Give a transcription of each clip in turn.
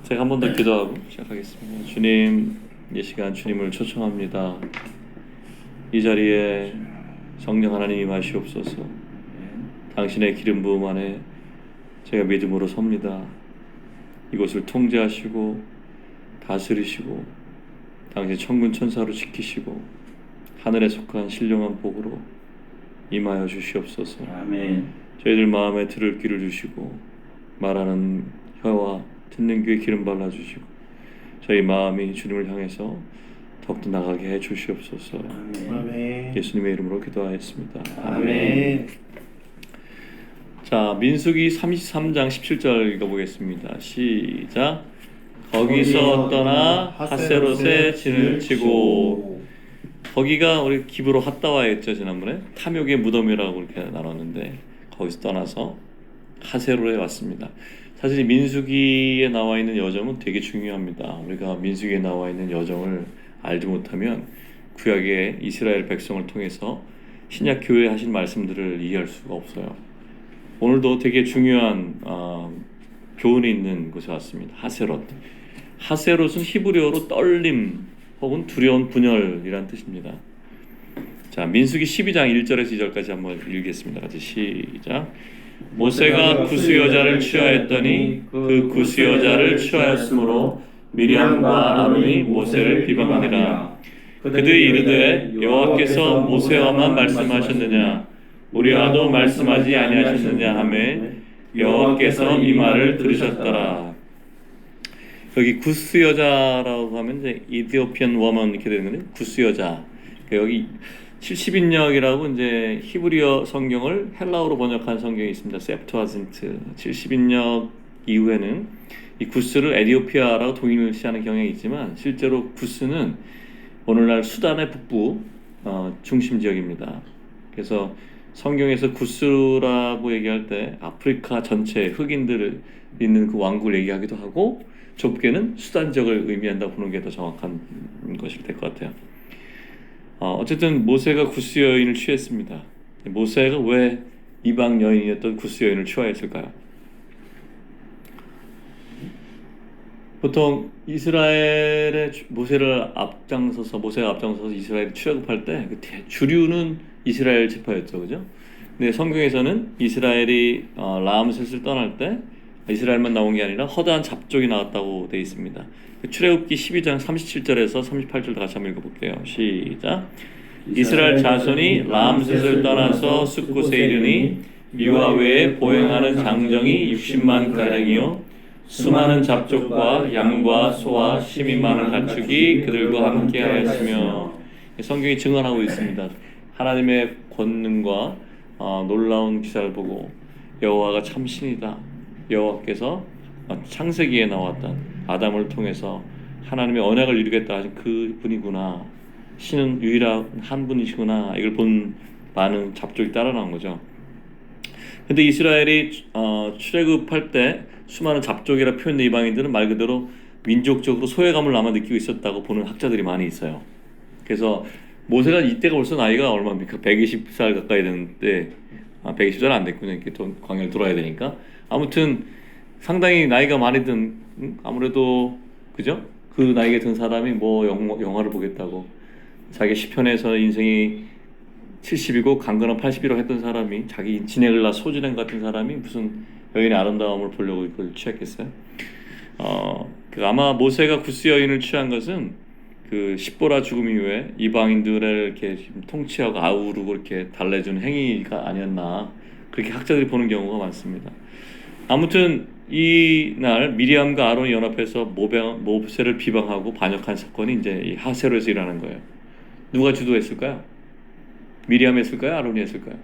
제가 한 번 더 기도하고 시작하겠습니다. 주님, 이 시간 주님을 초청합니다. 이 자리에 성령 하나님 임하시옵소서. 당신의 기름 부음 안에 제가 믿음으로 섭니다. 이곳을 통제하시고 다스리시고 당신 천군 천사로 지키시고 하늘에 속한 신령한 복으로 임하여 주시옵소서. 아멘. 저희들 마음에 들을 귀를 주시고 말하는 혀와 듣는 귀에 기름 발라주시고 저희 마음이 주님을 향해서 더욱더 나가게 해 주시옵소서. 아멘. 예수님의 이름으로 기도하였습니다. 아멘. 자, 민수기 33장 17절 읽어보겠습니다. 시작. 거기서 떠나 하세롯에 진을 치고, 거기가 우리 기브로 핫다와였죠. 지난번에 탐욕의 무덤이라고 이렇게 나눴는데 거기서 떠나서 하세롯에 왔습니다. 사실 민수기에 나와 있는 여정은 되게 중요합니다. 우리가 민수기에 나와 있는 여정을 알지 못하면 구약의 이스라엘 백성을 통해서 신약 교회에 하신 말씀들을 이해할 수가 없어요. 오늘도 되게 중요한 교훈이 있는 곳에 왔습니다. 하세롯. 하세롯은 히브리어로 떨림 혹은 두려운 분열이란 뜻입니다. 자, 민수기 12장 1절에서 2절까지 한번 읽겠습니다. 같이 시작. 모세가 구스 여자를 취하였더니 그 구스 여자를 취하였으므로 미리암과 아론이 모세를 비방하니라. 그들이 이르되 여호와께서 모세와만 말씀하셨느냐 우리와도 말씀하지 아니하셨느냐 하매 여호와께서 이 말을 들으셨더라. 여기 구스 여자라고 하면 이제 이디오피안 워먼 이렇게 되는 거예요. 구스 여자. 여기 70인역이라고 이제 히브리어 성경을 헬라어로 번역한 성경이 있습니다. 세프투아진트. 70인역 이후에는 이 구스를 에디오피아라고 동일시하는 경향이 있지만 실제로 구스는 오늘날 수단의 북부 중심 지역입니다. 그래서 성경에서 구스라고 얘기할 때 아프리카 전체 흑인들 있는 그 왕국을 얘기하기도 하고 좁게는 수단 지역을 의미한다고 보는 게 더 정확한 것이 될 것 같아요. 어쨌든 모세가 구스 여인을 취했습니다. 모세가 왜 이방 여인이었던 구스 여인을 취하였을까요? 보통 이스라엘의 모세가 앞장서서 이스라엘을 출애굽할 때 주류는 이스라엘 지파였죠, 그죠? 근데 성경에서는 이스라엘이 라암셋을 떠날 때 이스라엘만 나온 게 아니라 허다한 잡족이 나왔다고 되어 있습니다. 출애굽기 12장 37절에서 38절 다시 한번 읽어볼게요. 시작. 이스라엘 자손이 라암셋을 떠나서 숫곳에 이르니 이와 외에 보행하는 장정이 60만 가량이요 수많은 잡족과 양과 소와 심이 많은 가축이 그들과 함께 하였으며. 성경이 증언하고 있습니다. 하나님의 권능과 놀라운 기사를 보고 여호와가 참 신이다. 여호와께서 창세기에 나왔던 아담을 통해서 하나님의 언약을 이루겠다 하신 그 분이구나. 신은 유일한 한 분이시구나. 이걸 본 많은 잡족이 따라 나온 거죠. 근데 이스라엘이 출애굽할 때 수많은 잡족이라 표현된 이방인들은 말 그대로 민족적으로 소외감을 아마 느끼고 있었다고 보는 학자들이 많이 있어요. 그래서 모세가 이때가 벌써 나이가 얼마입니까? 120살 가까이 됐는데 120살 안 됐군요. 이렇게 광야를 돌아야 되니까. 아무튼 상당히 나이가 많이 든 아무래도 그죠? 그 나이가 든 사람이 뭐 영화를 보겠다고 자기 시편에서 인생이 70이고 강건한 80이라고 했던 사람이 자기 진액을라 소진행 같은 사람이 무슨 여인의 아름다움을 보려고 이걸 취했겠어요? 아마 모세가 구스 여인을 취한 것은 그 십보라 죽음 이후에 이방인들을 이렇게 통치하고 아우르고 이렇게 달래주는 행위가 아니었나 그렇게 학자들이 보는 경우가 많습니다. 아무튼 이날 미리암과 아론이 연합해서 모세를 비방하고 반역한 사건이 이제 이 하세롯에서 일어나는 거예요. 누가 주도했을까요? 미리암이 했을까요? 아론이 했을까요?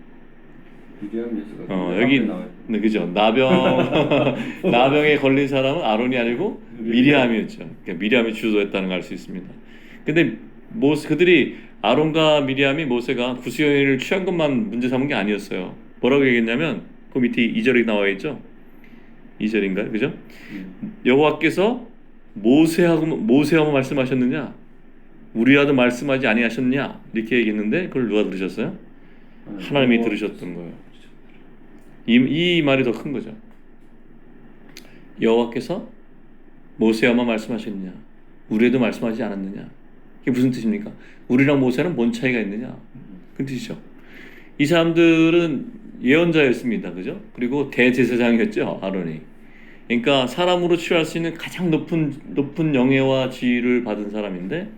여기 네, 그죠. 나병에 걸린 사람은 아론이 아니고 미리암이었죠. 그러니까 미리암이 주도했다는 걸 알 수 있습니다. 근데 그들이 아론과 미리암이 모세가 구스 여인을 취한 것만 문제 삼은 게 아니었어요. 뭐라고 얘기했냐면 그 밑에 2절이 나와 있죠. 2절인가요? 그죠? 여호와께서 모세하고 말씀하셨느냐? 우리와도 말씀하지 아니하셨냐? 이렇게 얘기했는데 그걸 누가 들으셨어요? 하나님이 들으셨던 거예요. 이 말이 더 큰 거죠. 여호와께서 모세야만 말씀하셨느냐? 우리에도 말씀하지 않았느냐? 이게 무슨 뜻입니까? 우리랑 모세는 뭔 차이가 있느냐? 그 뜻이죠. 이 사람들은 예언자였습니다. 그죠? 그리고 대제사장이었죠, 아론이. 그러니까 사람으로 취할 수 있는 가장 높은 영예와 지위를 받은 사람인데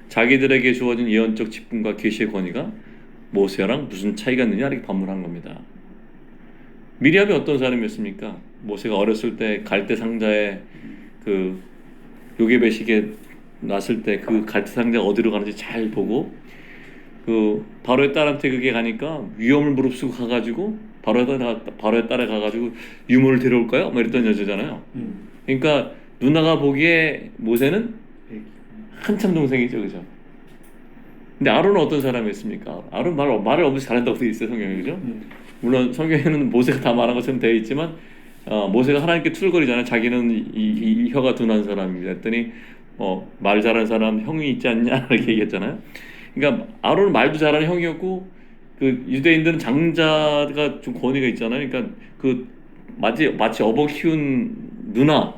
자기들에게 주어진 예언적 직분과 계시의 권위가 모세랑 무슨 차이가 있느냐 이렇게 반문한 겁니다. 미리암이 어떤 사람이었습니까? 모세가 어렸을 때 갈대 상자에 그 요괴배식에 났을 때 그 갈대 상자가 어디로 가는지 잘 보고 그 바로의 딸한테 그게 가니까 위험을 무릅쓰고 가가지고 바로의 딸에 가가지고 유모를 데려올까요? 뭐 이랬던 여자잖아요. 그러니까 누나가 보기에 모세는 한참 동생이죠, 그죠? 근데 아론은 어떤 사람이었습니까? 아론 말을 엄청 잘한다고 되어 있어요, 성경에, 그죠? 물론 성경에는 모세가 다 말한 것처럼 되어 있지만 모세가 하나님께 투덜거리잖아요. 자기는 이 혀가 둔한 사람입니다. 했더니 말 잘하는 사람 형이 있지 않냐 이렇게 얘기했잖아요. 그러니까 아론은 말도 잘하는 형이었고 그 유대인들은 장자가 좀 권위가 있잖아요. 그러니까 그 마치 업어 키운 누나,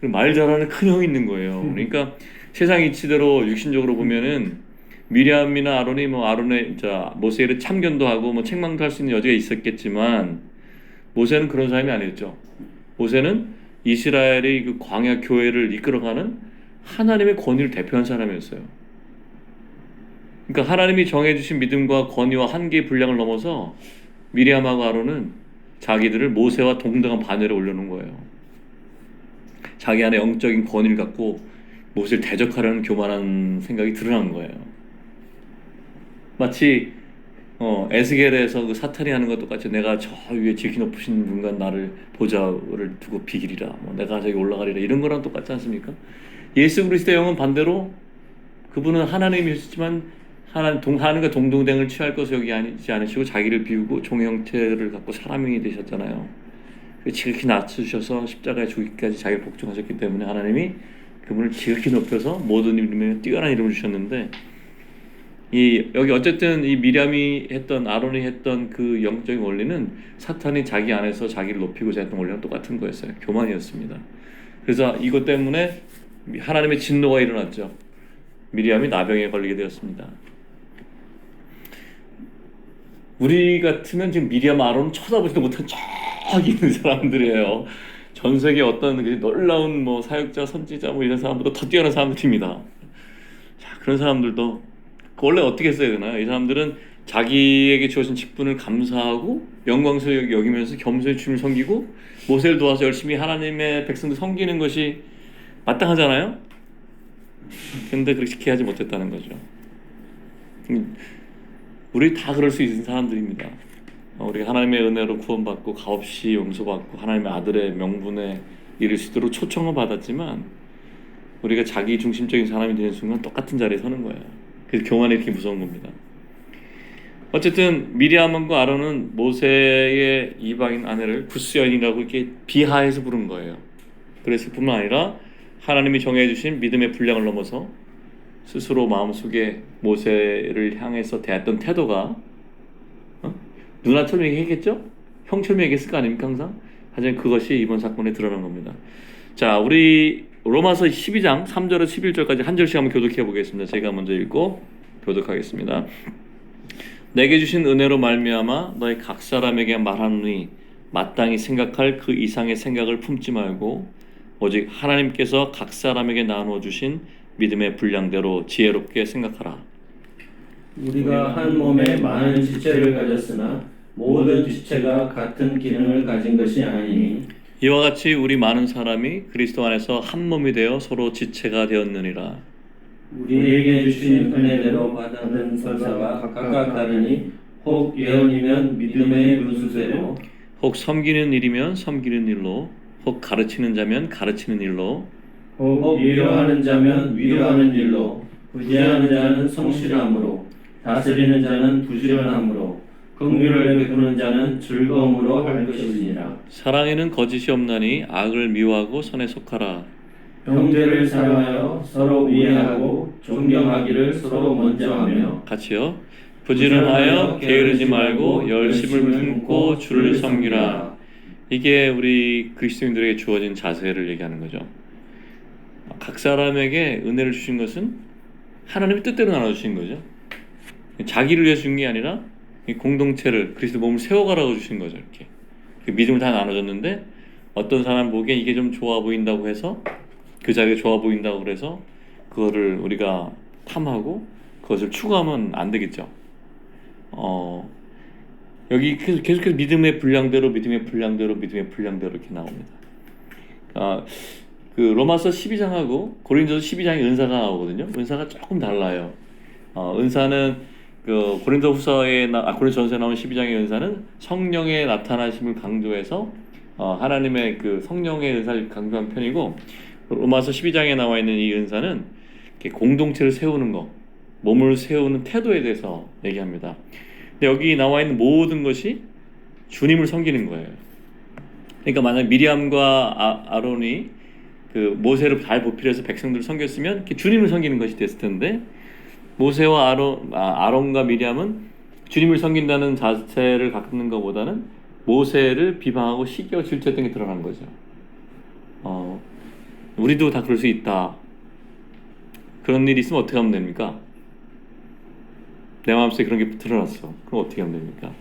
말 잘하는 큰 형이 있는 거예요. 그러니까 세상 이치대로 육신적으로 보면은 미리암이나 아론이 아론의 모세를 참견도 하고 책망도 할 수 있는 여지가 있었겠지만 모세는 그런 사람이 아니었죠. 모세는 이스라엘의 그 광야 교회를 이끌어가는 하나님의 권위를 대표한 사람이었어요. 그러니까 하나님이 정해주신 믿음과 권위와 한계의 분량을 넘어서 미리암하고 아론은 자기들을 모세와 동등한 반열에 올려놓은 거예요. 자기 안에 영적인 권위를 갖고 모세를 대적하려는 교만한 생각이 드러난 거예요. 마치 에스겔에서 그 사탄이 하는 것 똑같이 내가 저 위에 지극히 높으신 분과 나를 보좌를 두고 비기리라, 내가 저기 올라가리라 이런 거랑 똑같지 않습니까? 예수 그리스도의 영은 반대로 그분은 하나님이셨지만 하나님과 동등됨을 취할 것을 여기지 않으시고 자기를 비우고 종의 형태를 갖고 사람이 되셨잖아요. 지극히 낮추셔서 십자가에 죽기까지 자기를 복종하셨기 때문에 하나님이 그분을 지극히 높여서 모든 이름에 뛰어난 이름을 주셨는데 여기 어쨌든 이 미리암이 했던 아론이 했던 그 영적인 원리는 사탄이 자기 안에서 자기를 높이고자 했던 원리랑 똑같은 거였어요. 교만이었습니다. 그래서 이것 때문에 하나님의 진노가 일어났죠. 미리암이 나병에 걸리게 되었습니다. 우리 같으면 지금 미리암 아론은 쳐다보지도 못한 저기 있는 사람들이에요. 전 세계 어떤 놀라운 사역자, 선지자 이런 사람보다 더 뛰어난 사람들입니다. 자, 그런 사람들도 원래 어떻게 써야 되나요? 이 사람들은 자기에게 주어진 직분을 감사하고 영광스럽게 여기면서 겸손히 주님을 섬기고 모세를 도와서 열심히 하나님의 백성들 섬기는 것이 마땅하잖아요. 근데 그렇게 하지 못했다는 거죠. 우리 다 그럴 수 있는 사람들입니다. 우리가 하나님의 은혜로 구원받고 값없이 용서받고 하나님의 아들의 명분에 이를 수 있도록 초청을 받았지만 우리가 자기 중심적인 사람이 되는 순간 똑같은 자리에 서는 거예요. 그래서 교만이 이렇게 무서운 겁니다. 어쨌든 미리암과 아론은 모세의 이방인 아내를 구스여인이라고 이렇게 비하해서 부른 거예요. 그랬을 뿐만 아니라 하나님이 정해주신 믿음의 분량을 넘어서 스스로 마음속에 모세를 향해서 대했던 태도가 누나처럼 얘기했겠죠? 형처럼 얘기했을 거 아닙니까 항상? 하지만 그것이 이번 사건에 드러난 겁니다. 자, 우리 로마서 12장 3절에서 11절까지 한 절씩 한번 교독해 보겠습니다. 제가 먼저 읽고 교독하겠습니다. 내게 주신 은혜로 말미암아 너희 각 사람에게 말하노니 마땅히 생각할 그 이상의 생각을 품지 말고 오직 하나님께서 각 사람에게 나누어 주신 믿음의 분량대로 지혜롭게 생각하라. 우리가 한 몸에 많은 지체를 가졌으나 모든 지체가 같은 기능을 가진 것이 아니니 이와 같이 우리 많은 사람이 그리스도 안에서 한 몸이 되어 서로 지체가 되었느니라. 우리에게 주신 은혜대로 받은 선사가 각각 다르니 혹 예언이면 믿음의 분수대로 혹 섬기는 일이면 섬기는 일로 혹 가르치는 자면 가르치는 일로 혹 위로하는 자면 위로하는 일로 부지하는 자는 성실함으로 다스리는 자는 부지런함으로 긍휼을 베푸는 자는 즐거움으로 할 것이니라. 사랑에는 거짓이 없나니 악을 미워하고 선에 속하라. 형제를 사랑하여 서로 이해하고 존경하기를 서로 먼저 하며 같이요. 부지런하여 게으르지 말고 열심을 품고 주를 섬기라. 이게 우리 그리스도인들에게 주어진 자세를 얘기하는 거죠. 각 사람에게 은혜를 주신 것은 하나님의 뜻대로 나눠주신 거죠. 자기를 위해서 준 게 아니라 이 공동체를 그리스도 몸을 세워가라고 주신 거죠. 이렇게 그 믿음을 다 나눠줬는데 어떤 사람 보기에 이게 좀 좋아 보인다고 해서 그 자기가 좋아 보인다고 그래서 그거를 우리가 탐하고 그것을 추구하면 안 되겠죠. 여기 계속해서 믿음의 분량대로 이렇게 나옵니다. 그 로마서 12장하고 고린도서 12장의 은사가 나오거든요. 은사가 조금 달라요. 은사는 그 고린도전서에 나온 12장의 은사는 성령의 나타나심을 강조해서 하나님의 그 성령의 은사를 강조한 편이고, 로마서 12장에 나와 있는 이 은사는 이렇게 공동체를 세우는 거, 몸을 세우는 태도에 대해서 얘기합니다. 근데 여기 나와 있는 모든 것이 주님을 섬기는 거예요. 그러니까 만약 미리암과 아론이 그 모세를 잘 보필해서 백성들을 섬겼으면 주님을 섬기는 것이 됐을 텐데, 모세와 아론과 미리암은 주님을 섬긴다는 자세를 갖는 것보다는 모세를 비방하고 시기하고 질투했던 게 드러난 거죠. 우리도 다 그럴 수 있다. 그런 일이 있으면 어떻게 하면 됩니까? 내 마음속에 그런 게 드러났어. 그럼 어떻게 하면 됩니까?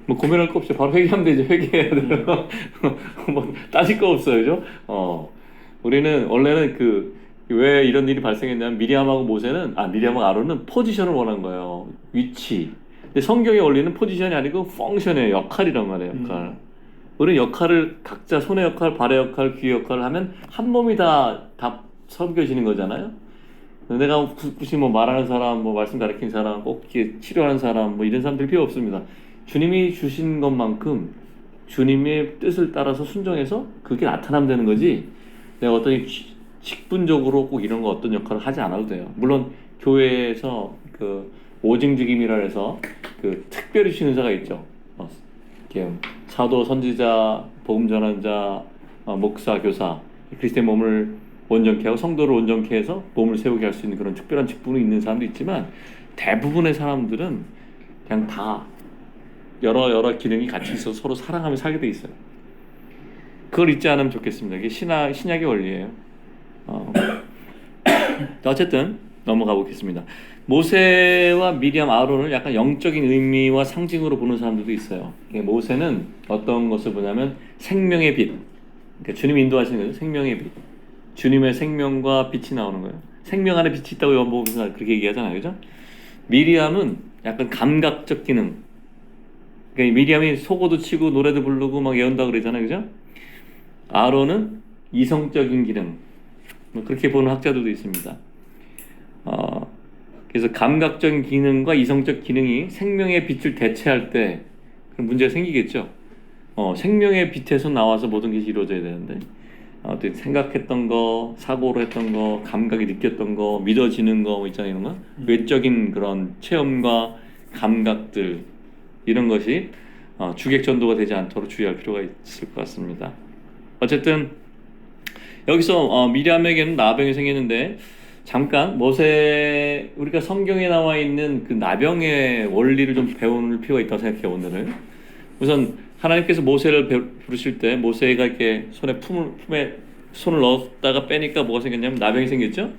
뭐 고민할 거 없죠. 바로 회개하면 되죠. 회개해야 돼요. 뭐 따질 거 없어요, 그죠? 우리는 원래는 왜 이런 일이 발생했냐면 미리암하고 미리암하고 아론은 포지션을 원한 거예요. 위치. 근데 성경의 원리는 포지션이 아니고 펑션이에요. 역할이란 말이에요. 역할. 우리는 역할을 각자 손의 역할, 발의 역할, 귀의 역할을 하면 한 몸이 다 섬겨지는 거잖아요. 내가 굳이 뭐 말하는 사람, 뭐 말씀 가르치는 사람, 꼭 치료하는 사람, 뭐 이런 사람들 필요 없습니다. 주님이 주신 것만큼 주님의 뜻을 따라서 순종해서 그게 나타나면 되는 거지. 내가 어떤 직분적으로 꼭 이런 거 어떤 역할을 하지 않아도 돼요. 물론 교회에서 그 오징죽임이라 해서 그 특별히 주신 은사가 있죠. 이렇게 사도, 선지자, 복음 전환자, 목사, 교사, 그리스도의 몸을 온전케 하고 성도를 온전케 해서 몸을 세우게 할 수 있는 그런 특별한 직분이 있는 사람도 있지만, 대부분의 사람들은 그냥 다 여러 기능이 같이 있어서 서로 사랑하며 살게 돼 있어요. 그걸 잊지 않으면 좋겠습니다. 이게 신약의 원리예요. 어쨌든 넘어가 보겠습니다. 모세와 미리암, 아론을 약간 영적인 의미와 상징으로 보는 사람들도 있어요. 모세는 어떤 것을 보냐면 생명의 빛, 그러니까 주님이 인도하시는 거죠. 생명의 빛, 주님의 생명과 빛이 나오는 거예요. 생명 안에 빛이 있다고 요한복음에서 그렇게 얘기하잖아요, 그죠? 미리암은 약간 감각적 기능. 그러니까 미리암이 속어도 치고 노래도 부르고 막 예언다 그러잖아요, 그죠? 아론은 이성적인 기능. 그렇게 보는 학자들도 있습니다. 그래서 감각적인 기능과 이성적 기능이 생명의 빛을 대체할 때 그런 문제가 생기겠죠. 생명의 빛에서 나와서 모든 것이 이루어져야 되는데, 어떻게 생각했던 거, 사고로 했던 거, 감각이 느꼈던 거, 믿어지는 거 있잖아요, 이런 거. 외적인 그런 체험과 감각들, 이런 것이 주객전도가 되지 않도록 주의할 필요가 있을 것 같습니다. 어쨌든 여기서 미리암에게는 나병이 생겼는데, 잠깐 우리가 성경에 나와 있는 그 나병의 원리를 좀 배울 필요가 있다고 생각해요. 오늘은 우선 하나님께서 모세를 부르실 때 모세가 이렇게 품에 손을 넣었다가 빼니까 뭐가 생겼냐면 나병이 생겼죠.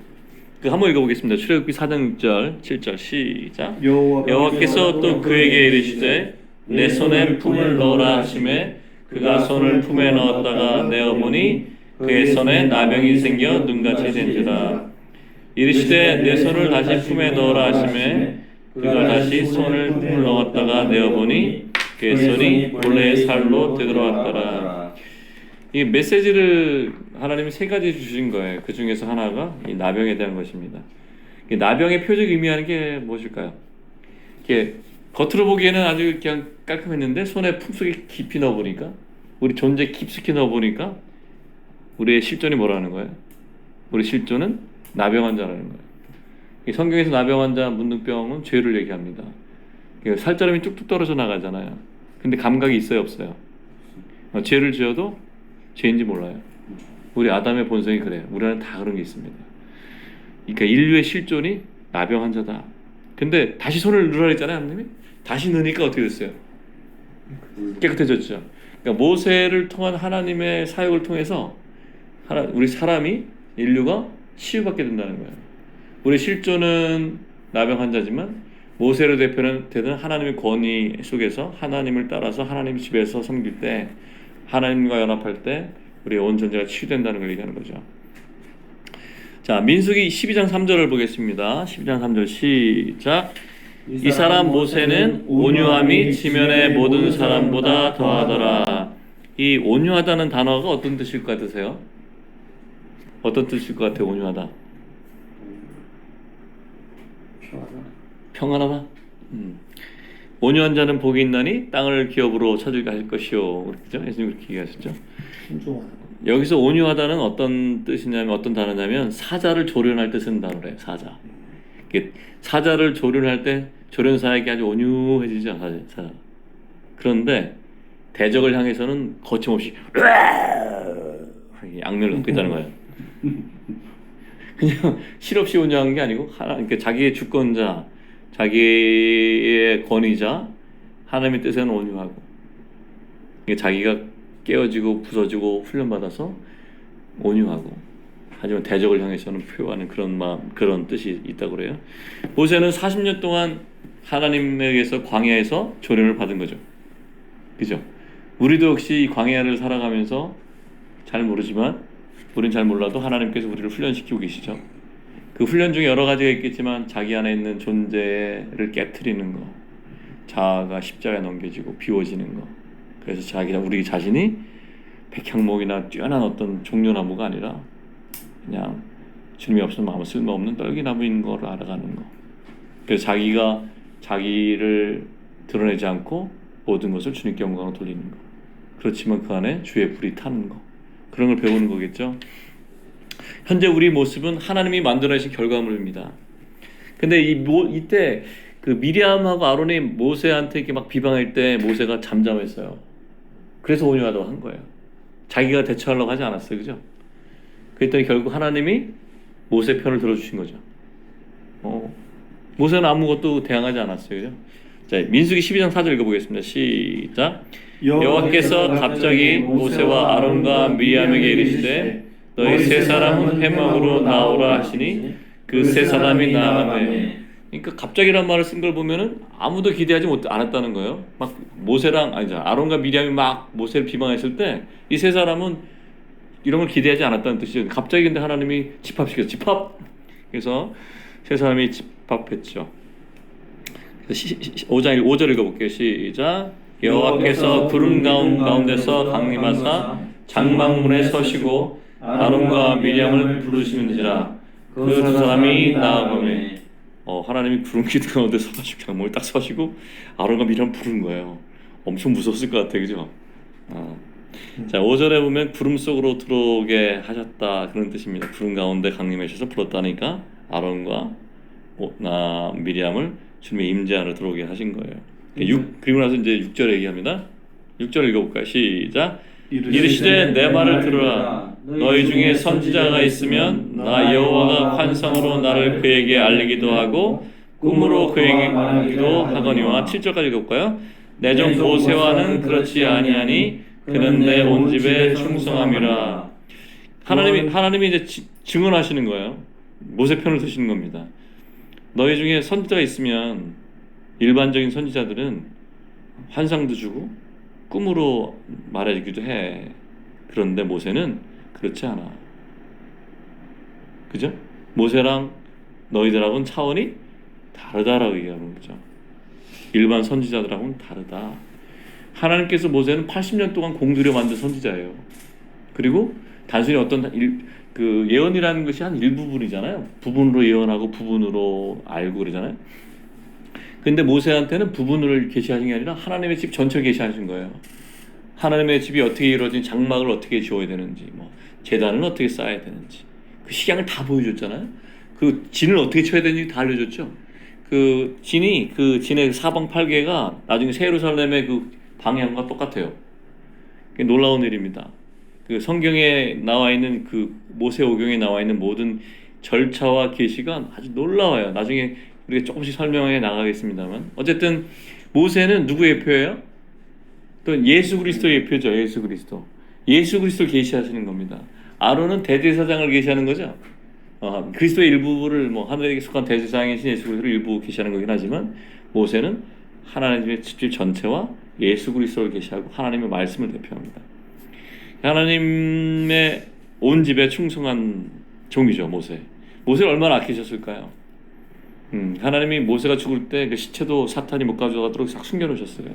그 한번 읽어보겠습니다. 출애굽기 4장 6절 7절 시작. 여호와께서 또 그에게 이르시되 내 손에 품을 넣으라 하시매 그가 손을 품에 넣었다가 내어보니 그의 손에 나병이 생겨 눈같이 된지라. 이르시되 내 손을 다시 품에 넣으라 하시매 그가 다시 손을 품을 넣었다가 내어보니 그의 손이 본래의 살로 되돌아왔더라. 이 메시지를 하나님이 세 가지 주신 거예요. 그 중에서 하나가 이 나병에 대한 것입니다. 이 나병의 표적 의미하는 게 무엇일까요? 이게 겉으로 보기에는 아주 그냥 깔끔했는데 손에 품속에 깊이 넣어보니까, 우리 존재 깊숙이 넣어보니까 우리의 실존이 뭐라는 거예요? 우리 실존은 나병 환자라는 거예요. 이 성경에서 나병 환자, 문둥병은 죄를 얘기합니다. 살자람이 뚝뚝 떨어져 나가잖아요. 근데 감각이 있어요, 없어요? 죄를 지어도 죄인지 몰라요. 우리 아담의 본성이 그래요. 우리는 다 그런 게 있습니다. 그러니까 인류의 실존이 나병 환자다. 근데 다시 손을 넣으라 했잖아요, 하나님이. 다시 넣으니까 어떻게 됐어요? 깨끗해졌죠. 그러니까 모세를 통한 하나님의 사역을 통해서 우리 사람이 인류가 치유받게 된다는 거예요. 우리 실존은 나병 환자지만 모세로 되는 하나님의 권위 속에서 하나님을 따라서 하나님 집에서 섬길 때 하나님과 연합할 때 우리의 온 존재가 치유된다는 걸 얘기하는 거죠. 자, 민수기 12장 3절을 보겠습니다. 12장 3절 시작. 이 사람 모세는 온유함이 지면의 모든 사람보다 더하더라. 이 온유하다는 단어가 어떤 뜻일 것 같으세요? 어떤 뜻일 것 같아요? 온유하다. 평안하다. 온유한 자는 복이 있나니 땅을 기업으로 찾으게 할 것이요. 그렇죠? 예수님 그렇게 얘기하셨죠. 신중하다. 여기서 온유하다는 어떤 뜻이냐면 어떤 단어냐면 사자를 조련할 때 쓰는 단어래요. 사자. 사자를 조련할 때 조련사에게 아주 온유해지죠. 사자. 그런데 대적을 향해서는 거침없이 악명을 갖고 있다는 거예요. 그냥 실없이 온유한 게 아니고 그러니까 자기의 주권자, 자기의 권위자, 하나님의 뜻에는 온유하고 자기가 깨어지고 부서지고 훈련받아서 온유하고 하지만 대적을 향해서는 표하는 그런 마음, 그런 뜻이 있다고 그래요. 모세는 40년 동안 하나님에게서 광야에서 조련을 받은 거죠. 그죠? 우리도 역시 이 광야를 살아가면서 잘 모르지만 우린 잘 몰라도 하나님께서 우리를 훈련시키고 계시죠. 그 훈련 중에 여러 가지가 있겠지만 자기 안에 있는 존재를 깨트리는 거, 자아가 십자가에 넘겨지고 비워지는 거. 그래서 우리 자신이 백향목이나 뛰어난 어떤 종려나무가 아니라 그냥 주님이 없으면 아무 쓸모없는 떨기나무인 걸 알아가는 거. 그래서 자기가 자기를 드러내지 않고 모든 것을 주님께 영광을 돌리는 거. 그렇지만 그 안에 주의 불이 타는 거. 그런 걸 배우는 거겠죠. 현재 우리 모습은 하나님이 만들어내신 결과물입니다. 근데 이때 그 미리암하고 아론이 모세한테 이렇게 막 비방할 때 모세가 잠잠했어요. 그래서 온유하다고 한 거예요. 자기가 대처하려고 하지 않았어요. 그죠? 그랬더니 결국 하나님이 모세 편을 들어주신 거죠. 모세는 아무것도 대항하지 않았어요. 그죠? 자, 민수기 12장 4절 읽어보겠습니다. 시작. 여호와께서 갑자기 모세와 아론과 미리암에게 이르시되 너희 세 사람은 회막으로 나오라 하시니 그 세 사람이 나아가매. 그러니까 갑자기란 말을 쓴 걸 보면은 아무도 기대하지 않았다는 거예요. 막 아론과 미리암이 막 모세를 비방했을 때 이 세 사람은 이런 걸 기대하지 않았다는 뜻이죠. 갑자기 근데 하나님이 집합시켰어요. 집합. 그래서 세 사람이 집합했죠. 5절 읽어볼게요. 시작. 여호와께서 구름 가운데서 강림하사 장막문에 서시고 아론과 미리암을 부르시는지라 그 두 사람이 나아가매. 하나님이 구름 기둥 가운데 서가지고 장막을 딱 서시고 아론과 미리암을 부르는 거예요. 엄청 무서웠을 것 같아, 그죠? 자, 5절에 보면 구름 속으로 들어오게 하셨다 그런 뜻입니다. 구름 가운데 강림하셔서 불렀다니까 아론과 미리암을 주님의 임재 안으로 들어오게 하신 거예요. 그리고 나서 이제 6절에 얘기합니다. 6절 읽어볼까요? 시작. 이르시되 내 말을 들으라. 너희 중에 선지자가 있으면 나 여호와가 환상으로 나를 그에게 알리기도 하고 꿈으로 그에게 말하기도 하거니와. 7절까지 읽어볼까요? 내 종 모세와는 그렇지 아니하니 그는 내 온 집에 충성함이라. 하나님이 이제 증언하시는 거예요. 모세 편을 드시는 겁니다. 너희 중에 선지자가 있으면 일반적인 선지자들은 환상도 주고 꿈으로 말해주기도 해. 그런데 모세는 그렇지 않아. 그죠? 모세랑 너희들하고는 차원이 다르다라고 얘기하는 거죠. 일반 선지자들하고는 다르다. 하나님께서 모세는 80년 동안 공들여 만든 선지자예요. 그리고 단순히 그 예언이라는 것이 한 일부분이잖아요. 부분으로 예언하고 부분으로 알고 그러잖아요. 근데 모세한테는 부분을 계시하신 게 아니라 하나님의 집 전체를 계시하신 거예요. 하나님의 집이 어떻게 이루어진 장막을 어떻게 지어야 되는지, 제단은 어떻게 쌓아야 되는지 그 식양을 다 보여줬잖아요. 그 진을 어떻게 쳐야 되는지 다 알려줬죠. 그 진의 사방 8개가 나중에 새 예루살렘의 그 방향과 똑같아요. 그게 놀라운 일입니다. 그 성경에 나와 있는 그 모세오경에 나와 있는 모든 절차와 계시가 아주 놀라워요. 나중에 우리가 조금씩 설명해 나가겠습니다만 어쨌든 모세는 누구의 표예요? 또 예수 그리스도의 표죠. 예수 그리스도를 계시하시는 겁니다. 아론은 대제사장을 계시하는 거죠. 그리스도의 일부를 뭐 하늘에게 속한 대제사장이신 예수 그리스도를 일부 계시하는 거긴 하지만 모세는 하나님의 집집 전체와 예수 그리스도를 계시하고 하나님의 말씀을 대표합니다. 하나님의 온 집에 충성한 종이죠, 모세. 모세를 얼마나 아끼셨을까요? 하나님이 모세가 죽을 때 그 시체도 사탄이 못 가져가도록 싹 숨겨놓으셨어요.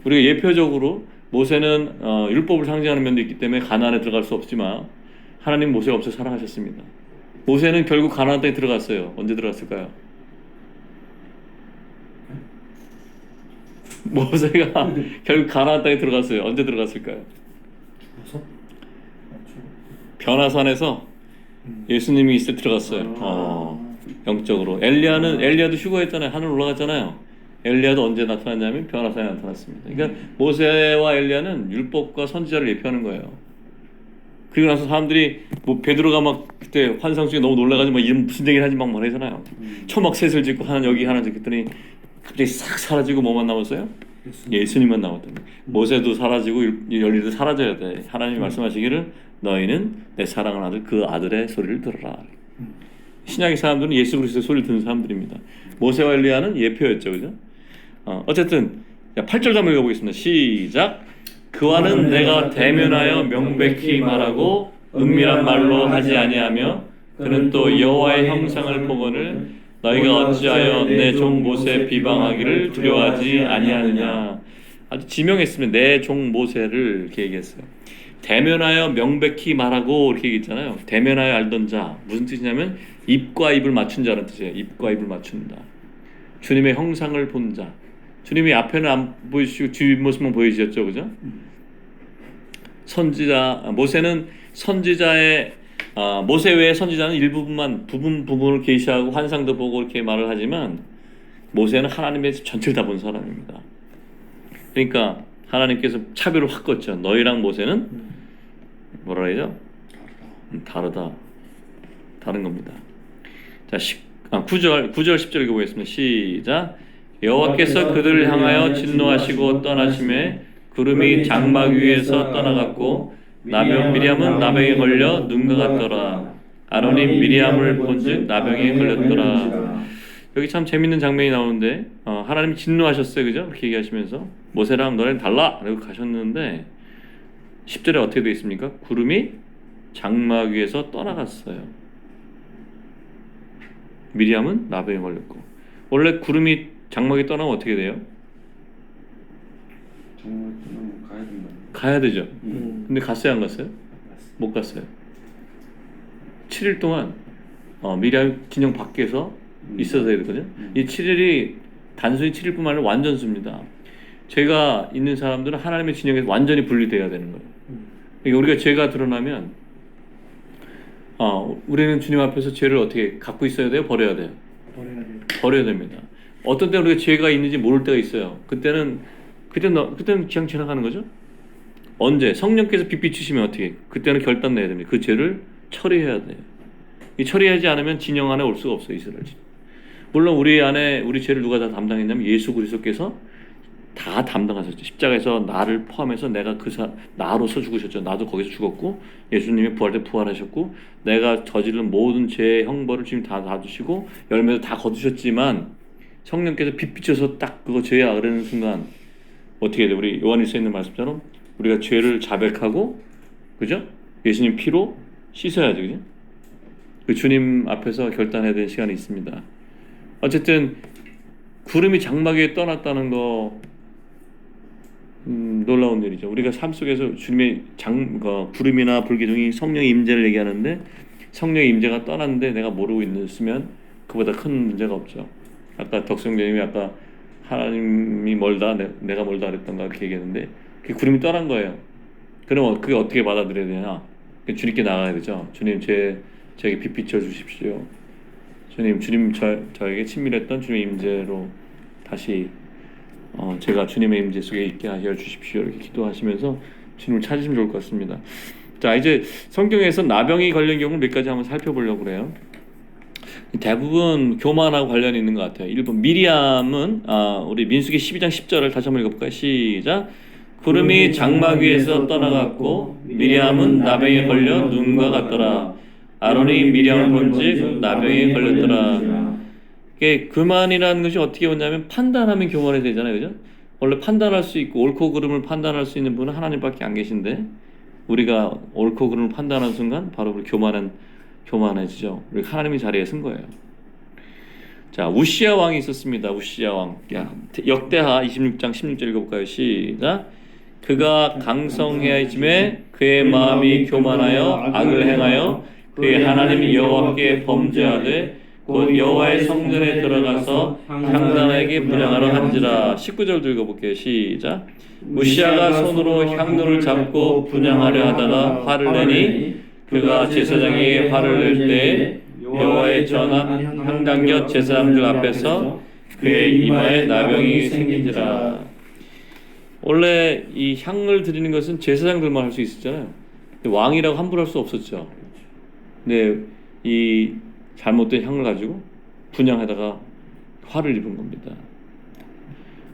우리가 예표적으로 모세는 율법을 상징하는 면도 있기 때문에 가나안에 들어갈 수 없지만 하나님 모세가 없어 사랑하셨습니다. 모세는 결국 가나안 땅에 들어갔어요. 언제 들어갔을까요? 모세가 결국 가나안 땅에 들어갔어요. 언제 들어갔을까요? 죽어서? 변화산에서 예수님이 있을 때 들어갔어요. 영적으로. 엘리야도 휴거했잖아요. 하늘 올라갔잖아요. 엘리야도 언제 나타났냐면 변화산에 나타났습니다. 그러니까 모세와 엘리야는 율법과 선지자를 예표하는 거예요. 그리고 나서 사람들이 뭐 베드로가 막 그때 환상 속에 너무 놀라가지고 막 이름 무슨 얘기를 하지 막 말하잖아요. 초막 셋을 짓고 하나 여기 하나 짓더니 갑자기 싹 사라지고 뭐만 남았어요? 예수님만 남았더니 모세도 사라지고 열리도 사라져야 돼. 하나님이 말씀하시기를 너희는 내 사랑하는 아들 그 아들의 소리를 들어라. 신약의 사람들은 예수 그리스도의 소리를 듣는 사람들입니다. 모세와 엘리야는 예표였죠, 그죠? 어쨌든 8절 한번 읽어보겠습니다. 시작. 그와는 내가 대면하여 명백히 말하고 은밀한 말로 하지 아니하며 그는 또 여호와의 형상을 보거늘 너희가 어찌하여 내 종 모세 비방하기를 두려워하지 아니하느냐. 아주 지명했습니다. 내 종 모세를 이렇게 얘기했어요. 대면하여 명백히 말하고 이렇게 얘기했잖아요. 대면하여 알던 자 무슨 뜻이냐면 입과 입을 맞춘 자라는 뜻이에요. 입과 입을 맞춘다. 주님의 형상을 본 자. 주님이 앞에는 안 보이시고 뒷모습만 보이셨죠, 그죠? 선지자 모세는 선지자의 모세 외의 선지자는 일부분만 부분을 계시하고 환상도 보고 이렇게 말을 하지만 모세는 하나님의 전체를 다 본 사람입니다. 그러니까 하나님께서 차별을 확 걷죠. 너희랑 모세는 뭐라 해야죠? 다르다. 다른 겁니다. 자, 9절 10절 읽어보겠습니다. 시작. 여호와께서 그들을 향하여 진노하시고 떠나심에 구름이 장막 위에서 떠나갔고 미리암은 나병에 걸려 눈과 같더라. 아론이 미리암을 본즉 나병에 걸렸더라. 여기 참 재밌는 장면이 나오는데 하나님이 진노하셨어요, 그죠? 그렇게 얘기하시면서 모세랑 너네는 달라! 라고 가셨는데 10절에 어떻게 되어 있습니까? 구름이 장막 위에서 떠나갔어요. 미리암은 나병에 걸렸고. 원래 구름이 장막에 떠나면 어떻게 돼요? 정말 가야 된다. 가야 되죠. 근데 갔어요, 안 갔어요? 못 갔어요. 7일 동안 미리암 진영 밖에서 있어야 되거든요. 이 7일이 단순히 7일뿐만 아니라 완전수입니다. 죄가 있는 사람들은 하나님의 진영에서 완전히 분리돼야 되는 거예요. 그러니까 우리가 죄가 드러나면 우리는 주님 앞에서 죄를 어떻게 갖고 있어야 돼요? 버려야 돼요? 버려야 됩니다. 어떤 때는 우리가 죄가 있는지 모를 때가 있어요. 그때는 그냥 지나가는 거죠. 언제? 성령께서 빗비추시면 어떻게? 그때는 결단 내야 됩니다. 그 죄를 처리해야 돼요. 이 처리하지 않으면 진영 안에 올 수가 없어요. 이스라엘 진. 물론 우리 안에 우리 죄를 누가 다 담당했냐면 예수 그리스도께서 다 담당하셨죠. 십자가에서 나를 포함해서 내가 나로서 죽으셨죠. 나도 거기서 죽었고 예수님이 부활 때 부활하셨고 내가 저지른 모든 죄의 형벌을 지금 다 놔두시고 열매도 다 거두셨지만 성령께서 빛비춰서 딱 그거 죄야 그러는 순간 어떻게 돼? 우리 요한일서에 있는 말씀처럼 우리가 죄를 자백하고 그죠? 예수님 피로 씻어야죠, 그죠? 그 주님 앞에서 결단해야 되는 시간이 있습니다. 어쨌든 구름이 장막 위에 떠났다는 거 놀라운 일이죠. 우리가 삶 속에서 주님의 구름이나 불기둥이 성령의 임재를 얘기하는데 성령의 임재가 떠났는데 내가 모르고 있으면 그보다 큰 문제가 없죠. 아까 덕성대님이 아까 하나님이 멀다 내가 멀다 그랬던가 그렇게 얘기했는데 그 구름이 떠난 거예요. 그럼 그게 어떻게 받아들여야 되냐? 주님께 나가야 되죠. 주님 저에게 빛 비춰 주십시오. 주님 저에게 친밀했던 주님의 임재로 다시 제가 주님의 임재 속에 있게 하여 주십시오. 이렇게 기도하시면서 주님을 찾으시면 좋을 것 같습니다. 자, 이제 성경에서 나병이 걸린 경우 몇 가지 한번 살펴보려고 그래요. 대부분 교만하고 관련이 있는 것 같아요. 1번 미리암은 우리 민수기 12장 10절을 다시 한번 읽어볼까요? 시작. 구름이 장막 위에서 떠나갔고 미리암은 나병에 걸려 누군가 같더라. 아론이 미리암을 본즉 나병에 걸렸더라. 이게 교만이라는 것이 어떻게 오냐면 판단하면 교만이 되잖아요, 그죠? 원래 판단할 수 있고 옳고 그름을 판단할 수 있는 분은 하나님밖에 안 계신데 우리가 옳고 그름을 판단하는 순간 바로 그 교만해지죠. 우리 하나님이 자리에 선 거예요. 자, 우시야 왕이 있었습니다. 우시야 왕. 역대하 26장 16절 읽어볼까요? 시작. 그가 강성해짐에 그의 마음이 교만하여 악을 행하여 그의 하나님 여호와께 범죄하되 곧 여호와의 성전에 들어가서 향단에게 분향하러 한지라. 19절 읽어볼게요. 시작. 우시야가 손으로 향로를 잡고 분향하려 하다가 화를 내니 그가 제사장에게 화를 낼 때에 여호와의 전한 향단 곁 제사장들 앞에서 그의 이마에 나병이 생긴지라. 원래 이 향을 드리는 것은 제사장들만 할 수 있었잖아요. 왕이라고 함부로 할 수 없었죠. 근데 이 잘못된 향을 가지고 분향하다가 화를 입은 겁니다.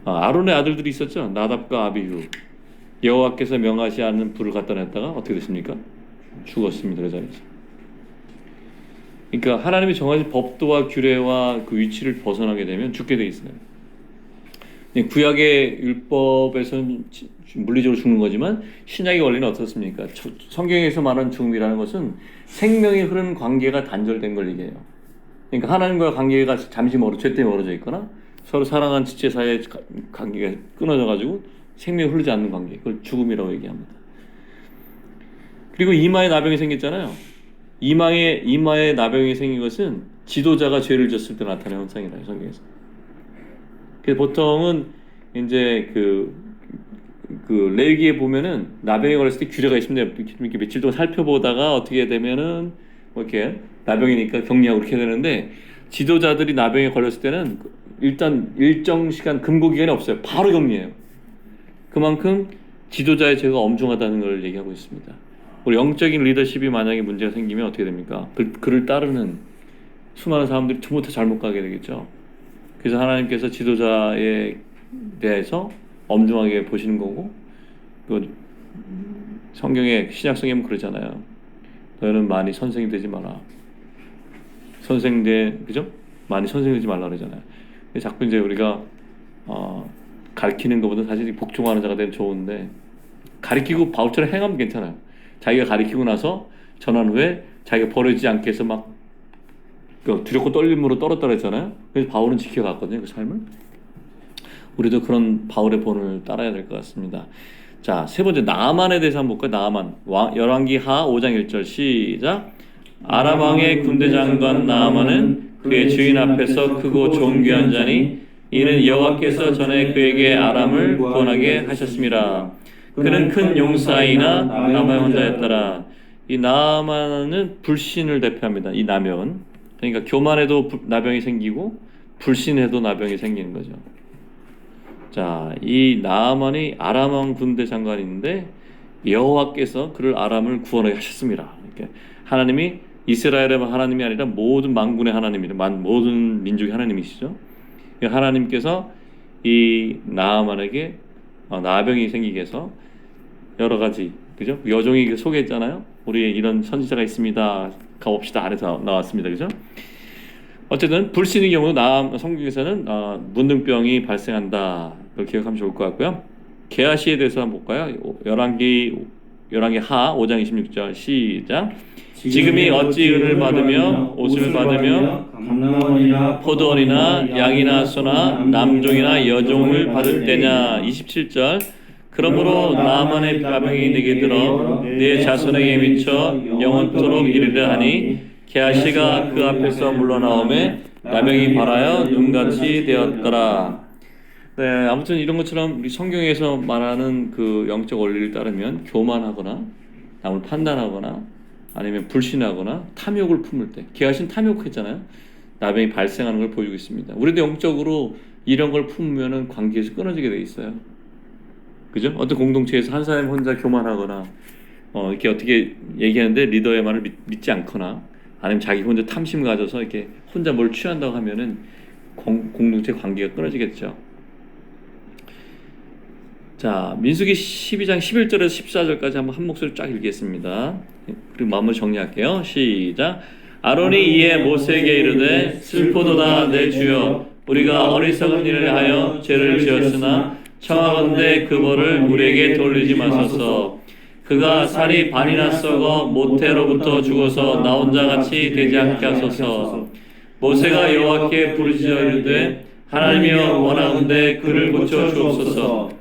아론의 아들들이 있었죠. 나답과 아비후. 여호와께서 명하지 않는 불을 갖다 냈다가 어떻게 됐습니까? 죽었습니다. 그 자리에서. 그러니까 하나님이 정하신 법도와 규례와 그 위치를 벗어나게 되면 죽게 돼 있어요. 구약의 율법에서는 물리적으로 죽는 거지만 신약의 원리는 어떻습니까? 성경에서 말하는 죽음이라는 것은 생명이 흐르는 관계가 단절된 걸 얘기해요. 그러니까 하나님과 관계가 잠시 죄 때문에 멀어져 있거나 서로 사랑하는 지체 사이의 관계가 끊어져가지고 생명이 흐르지 않는 관계, 그걸 죽음이라고 얘기합니다. 그리고 이마에 나병이 생겼잖아요. 이마에 나병이 생긴 것은 지도자가 죄를 졌을 때 나타나는 현상이라요, 성경에서. 그래서 보통은 이제 그 레위기에 보면은 나병에 걸렸을 때 규례가 있습니다. 이렇게 며칠 동안 살펴보다가 어떻게 되면은 뭐 이렇게 나병이니까 격리하고 그렇게 되는데 지도자들이 나병에 걸렸을 때는 일단 일정 시간 금고 기간이 없어요. 바로 격리해요. 그만큼 지도자의 죄가 엄중하다는 걸 얘기하고 있습니다. 우리 영적인 리더십이 만약에 문제가 생기면 어떻게 됩니까? 그를 따르는 수많은 사람들이 전부 다 잘못 가게 되겠죠. 그래서 하나님께서 지도자에 대해서 엄중하게 보시는 거고, 그 성경에 신약성에 보면 그러잖아요. 너희는 많이 선생이 되지 마라. 그죠? 많이 선생이 되지 말라 그러잖아요. 자꾸 이제 우리가 가르치는 것보다 사실 복종하는 자가 되면 좋은데 가르치고 바울처럼 행하면 괜찮아요. 자기가 가르치고 나서 전한 후에 자기가 버리지 않게 해서 막 두렵고 떨림으로 떨었다 그랬잖아요. 그래서 바울은 지켜갔거든요, 그 삶을. 우리도 그런 바울의 본을 따라야 될 것 같습니다. 자, 세 번째 나아만에 대해서 한번 볼까요? 나아만. 열왕기 하 5장 1절 시작. 아람 왕의 군대 장관 나아만은 그의 주인 앞에서 크고 존귀한 자니 이는 여호와께서 전에 그에게 아람을 구원하게 하셨습니다. 그는 큰 용사이나 남의 혼자였더라. 이 나아만은 불신을 대표합니다. 이 나면. 그러니까 교만해도 나병이 생기고 불신해도 나병이 생기는 거죠. 자, 이 나아만이 아람 왕 군대 장관인데 여호와께서 그를 아람을 구원하게 하셨습니다. 이렇게 하나님이 이스라엘의 하나님이 아니라 모든 만군의 하나님입니다. 모든 민족의 하나님이시죠. 하나님께서 이 나아만에게 나병이 생기게 해서 여러 가지, 그죠? 여종이 소개했잖아요. 우리 이런 선지자가 있습니다. 가봅시다. 아래서 나왔습니다. 그죠? 어쨌든 불신의 경우 성경에서는 문둥병이 발생한다. 그걸 기억하면 좋을 것 같고요. 게하시에 대해서 한번 볼까요? 열왕기 하 5장 26절 시작. 지금이 어찌 은을 받으며 옷을 받으며 포도원이나 양이나 소나 남종이나 여종을 받을 때냐. 27절. 그러므로 나아만의 나병이 내게 들어 내 자손에게 미쳐 영원토록 이르려 하니 게하시가 그 앞에서 물러나오매 나병이 발하여 눈같이 되었더라. 네, 아무튼 이런 것처럼 우리 성경에서 말하는 그 영적 원리를 따르면 교만하거나 남을 판단하거나 아니면 불신하거나 탐욕을 품을 때, 게하시는 탐욕했잖아요. 나병이 발생하는 걸 보여주고 있습니다. 우리도 영적으로 이런 걸 품으면 관계에서 끊어지게 돼 있어요. 그죠? 어떤 공동체에서 한 사람이 혼자 교만하거나 이렇게 어떻게 얘기하는데 리더의 말을 믿지 않거나 아니면 자기 혼자 탐심 가져서 이렇게 혼자 뭘 취한다고 하면은 공동체 관계가 끊어지겠죠. 자, 민수기 12장 11절에서 14절까지 한번 한 목소리 쫙 읽겠습니다. 그리고 마무리 정리할게요. 시작. 아론이 이에 모세에게 이르되 슬프도다 내 주여 우리가 어리석은 일을 하여 죄를 지었으나 청하건대 그 벌을 우리에게 돌리지 마소서. 그가 살이 반이나 썩어 모태로부터 죽어서 나 혼자 같이 되지 않게 하소서. 모세가 여호와께 부르짖어 이르되 하나님이여 원하건대 그를 고쳐 주옵소서.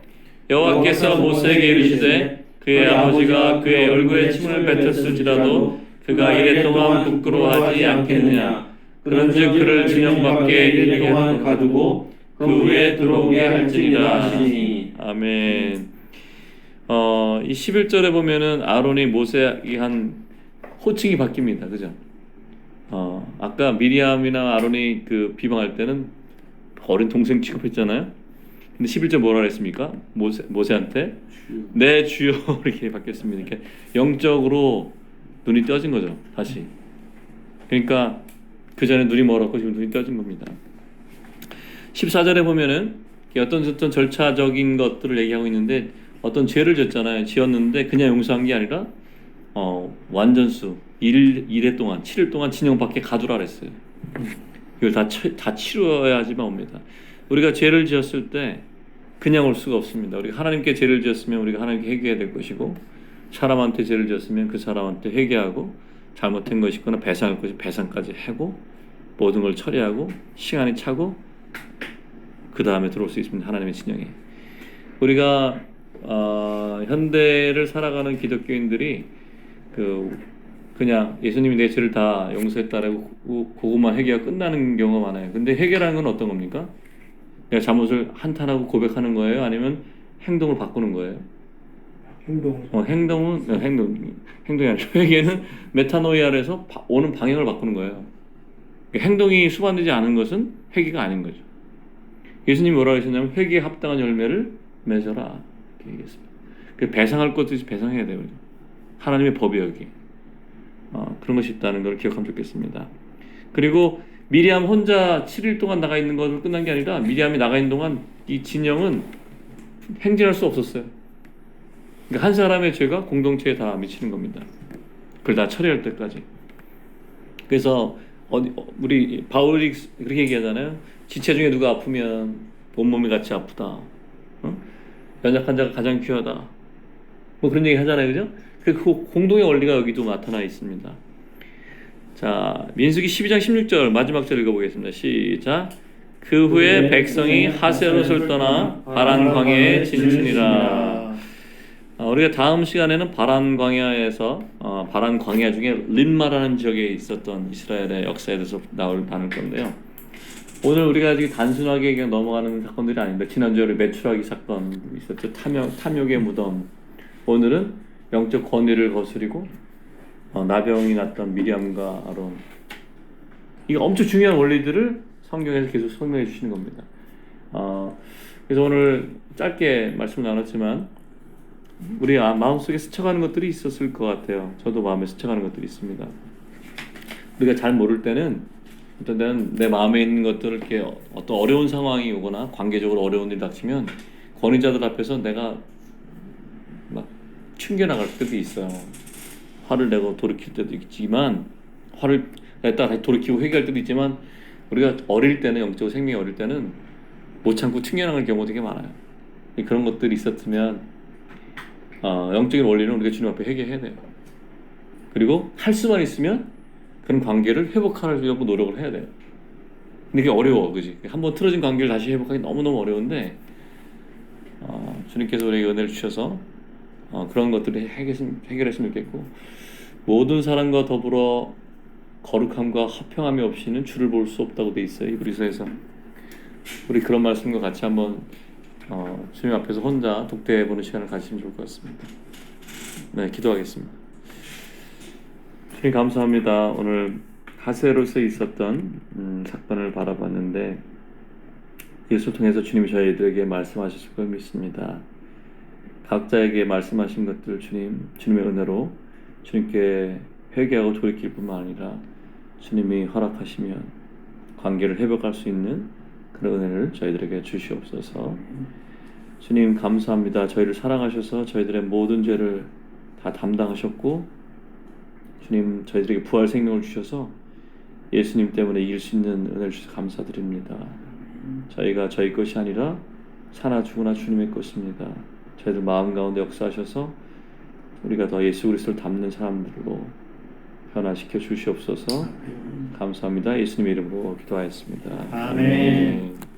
여호와께서 모세에게 이르시되 그의 아버지가 그의 얼굴에 침을 뱉었을지라도 그가 이래 동안 부끄러워하지 않겠느냐. 그런즉 그를 진영 밖에 이래 동안 가두고 그 후에 들어오게 할지니라 하시니. 아멘. 이 11절에 보면은 아론이 모세에게 한 호칭이 바뀝니다. 그죠? 아까 미리암이나 아론이 그 비방할 때는 어린 동생 취급했잖아요. 근데 11절 뭐라 그랬습니까? 모세한테 내 주여 이렇게 바뀌었습니다. 이렇게 영적으로 눈이 떠진 거죠. 다시. 그러니까 그 전에 눈이 멀었고 지금 눈이 떠진 겁니다. 14절에 보면은 어떤 절차적인 것들을 얘기하고 있는데 어떤 죄를 지었는데 그냥 용서한 게 아니라 완전수 1회 동안 7일 동안 진영 밖에 가두라 그랬어요. 이걸 다 치루어야지만 옵니다. 우리가 죄를 지었을 때 그냥 올 수가 없습니다. 우리가 하나님께 죄를 지었으면 우리가 하나님께 회개해야 될 것이고 사람한테 죄를 지었으면 그 사람한테 회개하고 잘못된 것이 있거나 배상할 것이 배상까지 하고 모든 걸 처리하고 시간이 차고 그 다음에 들어올 수 있습니다. 하나님의 진영에. 우리가 현대를 살아가는 기독교인들이 그냥 예수님이 내 죄를 다 용서했다라고 그것만 회개가 끝나는 경우가 많아요. 근데 회개라는 건 어떤 겁니까? 내가 잘못을 한탄하고 고백하는 거예요? 아니면 행동을 바꾸는 거예요? 행동이 아니라 회개는 메타노이아에서 오는 방향을 바꾸는 거예요. 행동이 수반되지 않은 것은 회개가 아닌 거죠. 예수님이 뭐라고 하셨냐면 회개에 합당한 열매를 맺어라 이렇게 얘기했습니다. 배상할 것도 배상해야 돼요. 하나님의 법이 여기 그런 것이 있다는 걸 기억하면 좋겠습니다. 그리고 미리암 혼자 7일 동안 나가 있는 것으로 끝난 게 아니라 미리암이 나가 있는 동안 이 진영은 행진할 수 없었어요. 그러니까 한 사람의 죄가 공동체에 다 미치는 겁니다. 그걸 다 처리할 때까지. 그래서 우리 바울이 그렇게 얘기하잖아요. 지체 중에 누가 아프면 온몸이 같이 아프다. 연약한 자가 가장 귀하다. 뭐 그런 얘기 하잖아요, 그죠? 그 공동의 원리가 여기도 나타나 있습니다. 자, 민수기 12장 16절 마지막 절 읽어보겠습니다. 시작. 그 후에 백성이 하세롯을 떠나 바란 광야에 진친이라. 우리가 다음 시간에는 바란 광야에서 바란 광야 중에 림마라는 지역에 있었던 이스라엘의 역사에 대해서 나눌 건데요. 오늘 우리가 아직 단순하게 그냥 넘어가는 사건들이 아닙니다. 지난주에 우리 메추라기 사건 있었죠. 탐욕의 무덤. 오늘은 영적 권위를 거스리고 나병이 났던 미리암과 아론. 이거 엄청 중요한 원리들을 성경에서 계속 설명해 주시는 겁니다. 그래서 오늘 짧게 말씀을 나눴지만 우리 마음속에 스쳐가는 것들이 있었을 것 같아요. 저도 마음에 스쳐가는 것들이 있습니다. 우리가 잘 모를 때는 어떤 때는 내 마음에 있는 것들을 이렇게 어떤 어려운 상황이 오거나 관계적으로 어려운 일이 닥치면 권위자들 앞에서 내가 막 튕겨나갈 때도 있어요. 화를 내고 돌이킬 때도 있지만 화를 냈다가 다시 돌이키고 회개할 때도 있지만 우리가 어릴 때는 영적 생명이 어릴 때는 못 참고 튕겨나갈 경우가 되게 많아요. 그런 것들이 있었으면 영적인 원리는 우리가 주님 앞에 회개해야 돼요. 그리고 할 수만 있으면 그런 관계를 회복하려고 노력을 해야 돼요. 근데 그게 어려워, 그지? 한번 틀어진 관계를 다시 회복하기 너무너무 어려운데 주님께서 우리에게 은혜를 주셔서 그런 것들을 해결했으면 좋겠고 모든 사람과 더불어 거룩함과 화평함이 없이는 주를 볼 수 없다고 돼 있어요. 히브리서에서. 우리 그런 말씀과 같이 한번 주님 앞에서 혼자 독대해보는 시간을 가지시면 좋을 것 같습니다. 네, 기도하겠습니다. 주님 감사합니다. 오늘 하세롯에 있었던 사건을 바라봤는데 예수를 통해서 주님이 저희들에게 말씀하셨을 걸 믿습니다. 각자에게 말씀하신 것들 주님의 은혜로 주님께 회개하고 돌이킬 뿐만 아니라 주님이 허락하시면 관계를 회복할 수 있는 그런 은혜를 저희들에게 주시옵소서. 주님 감사합니다. 저희를 사랑하셔서 저희들의 모든 죄를 다 담당하셨고 주님 저희들에게 부활 생명을 주셔서 예수님 때문에 이길 수 있는 은혜를 주셔서 감사드립니다. 저희가 저희 것이 아니라 사나 죽으나 주님의 것입니다. 저희들 마음 가운데 역사하셔서 우리가 더 예수 그리스도를 닮는 사람들로 변화시켜 주시옵소서. 감사합니다. 예수님의 이름으로 기도하였습니다. 아멘.